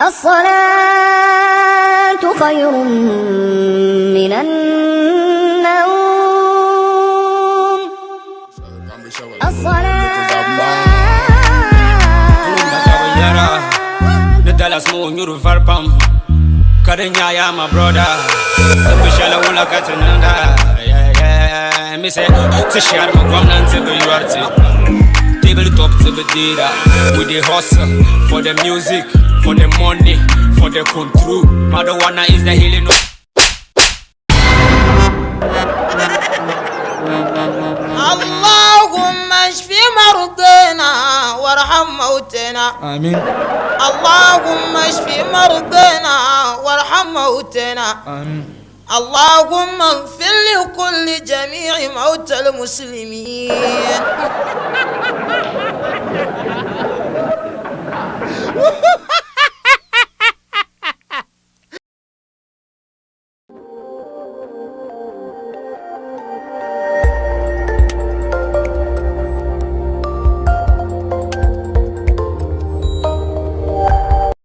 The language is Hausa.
الصلاة خير من النوم. Kadenya ya my brother, we shall all like at another. Yeah, me say to share my government to be worthy. Table top to the data, with the hustle for the music, for the money, for the control. Marijuana is the healing. اللهم اشف مرضنا وارحم موتنا. آمين. اللهم اشف مرضنا وارحم موتنا. آمين. اللهم اغفر لكل جميع موتى المسلمين.